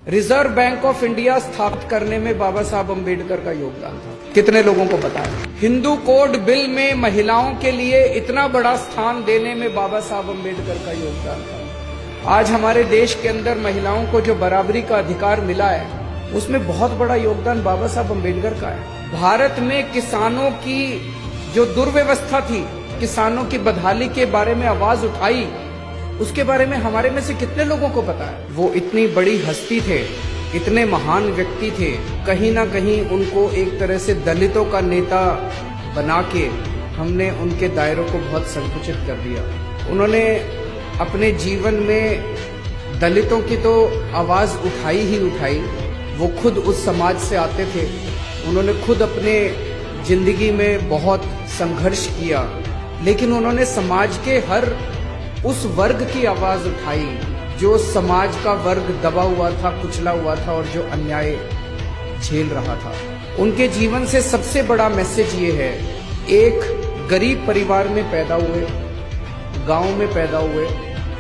Reserve bank of India स्थापित करने में बाबा साहब अम्बेडकर का योगदान था। कितने लोगों को पता है? हिंदू कोड बिल में महिलाओं के लिए इतना बड़ा स्थान देने में बाबा साहब अम्बेडकर का योगदान था। आज हमारे देश के अंदर महिलाओं को जो बराबरी का अधिकार मिला है, उसमें बहुत बड़ा योगदान बाबा साहब अम्बेडकर का है। भारत में किसानों की जो दुर्व्यवस्था थी, किसानों की बदहाली के बारे में आवाज उठाई, उसके बारे में हमारे में से कितने लोगों को पता है? वो इतनी बड़ी हस्ती थे, इतने महान व्यक्ति थे, कहीं ना कहीं उनको एक तरह से दलितों का नेता बना के हमने उनके दायरों को बहुत संकुचित कर दिया। उन्होंने अपने जीवन में दलितों की तो आवाज उठाई ही उठाई। वो खुद उस समाज से आते थे, उन्होंने खुद अपने जिंदगी में बहुत संघर्ष किया, लेकिन उन्होंने समाज के हर उस वर्ग की आवाज उठाई जो समाज का वर्ग दबा हुआ था, कुचला हुआ था और जो अन्याय झेल रहा था। उनके जीवन से सबसे बड़ा मैसेज ये है, एक गरीब परिवार में पैदा हुए, गांव में पैदा हुए,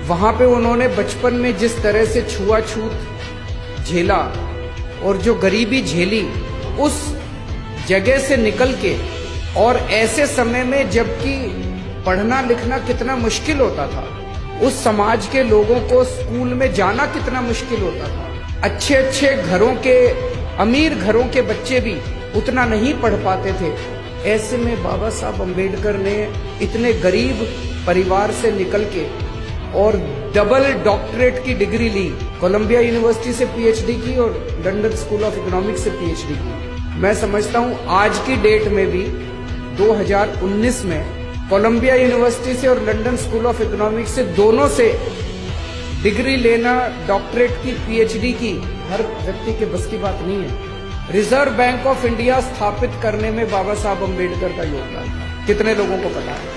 वहां पे उन्होंने बचपन में जिस तरह से छुआछूत झेला और जो गरीबी झेली, उस जगह से निकल के, और ऐसे समय में जबकि पढ़ना लिखना कितना मुश्किल होता था, उस समाज के लोगों को स्कूल में जाना कितना मुश्किल होता था। अच्छे अच्छे घरों के, अमीर घरों के बच्चे भी उतना नहीं पढ़ पाते थे। ऐसे में बाबा साहब अम्बेडकर ने इतने गरीब परिवार से निकल के और डबल डॉक्टरेट की डिग्री ली, कोलंबिया यूनिवर्सिटी से पीएचडी की और लंदन स्कूल ऑफ इकोनॉमिक्स से पीएचडी की। मैं समझता हूं आज की डेट में भी 2019 में कोलंबिया यूनिवर्सिटी से और लंदन स्कूल ऑफ इकोनॉमिक्स से, दोनों से डिग्री लेना, डॉक्टरेट की, पीएचडी की, हर व्यक्ति के बस की बात नहीं है। रिजर्व बैंक ऑफ इंडिया स्थापित करने में बाबा साहब अम्बेडकर का योगदान था। कितने लोगों को पता है?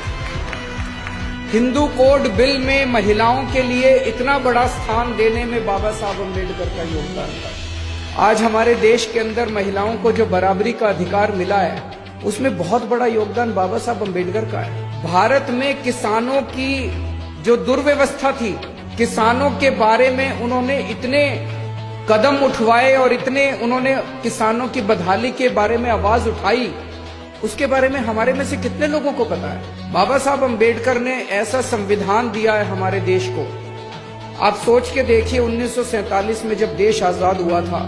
हिंदू कोड बिल में महिलाओं के लिए इतना बड़ा स्थान देने में बाबा साहब अम्बेडकर का योगदान था। आज हमारे देश के अंदर महिलाओं को जो बराबरी का अधिकार मिला है, उसमें बहुत बड़ा योगदान बाबा साहब अम्बेडकर का है। भारत में किसानों की जो दुर्व्यवस्था थी, किसानों के बारे में उन्होंने इतने कदम उठवाए और इतने उन्होंने किसानों की बदहाली के बारे में आवाज उठाई, उसके बारे में हमारे में से कितने लोगों को पता है? बाबा साहब अम्बेडकर ने ऐसा संविधान दिया है हमारे देश को। आप सोच के देखिए, 1947 में जब देश आजाद हुआ था,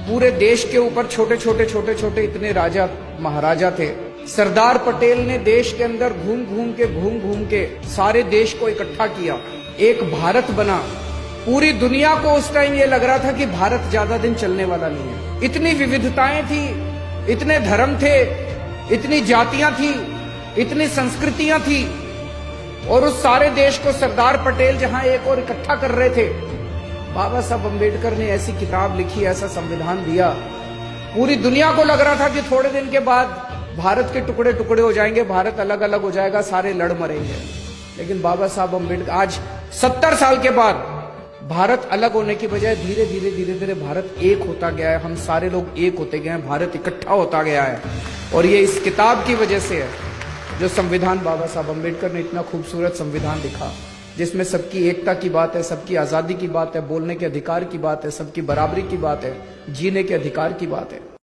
पूरे देश के ऊपर छोटे छोटे इतने राजा महाराजा थे। सरदार पटेल ने देश के अंदर घूम घूम के सारे देश को इकट्ठा किया, एक भारत बना। पूरी दुनिया को उस टाइम ये लग रहा था कि भारत ज्यादा दिन चलने वाला नहीं है। इतनी विविधताएं थी, इतने धर्म थे, इतनी जातियां थी, इतनी संस्कृतियां थी, और उस सारे देश को सरदार पटेल जहां एक और इकट्ठा कर रहे थे, बाबा साहब अम्बेडकर ने ऐसी किताब लिखी, ऐसा संविधान दिया। पूरी दुनिया को लग रहा था कि थोड़े दिन के बाद भारत के टुकड़े टुकड़े हो जाएंगे, भारत अलग अलग हो जाएगा, सारे लड़ मरेंगे। लेकिन बाबा साहब अम्बेडकर, आज 70 साल के बाद भारत अलग होने की बजाय धीरे धीरे भारत एक होता गया है। हम सारे लोग एक होते गए हैं, भारत इकट्ठा होता गया है। और ये इस किताब की वजह से है, जो संविधान बाबा साहब अम्बेडकर ने इतना खूबसूरत संविधान लिखा, जिसमें सबकी एकता की बात है, सबकी आजादी की बात है, बोलने के अधिकार की बात है, सबकी बराबरी की बात है, जीने के अधिकार की बात है।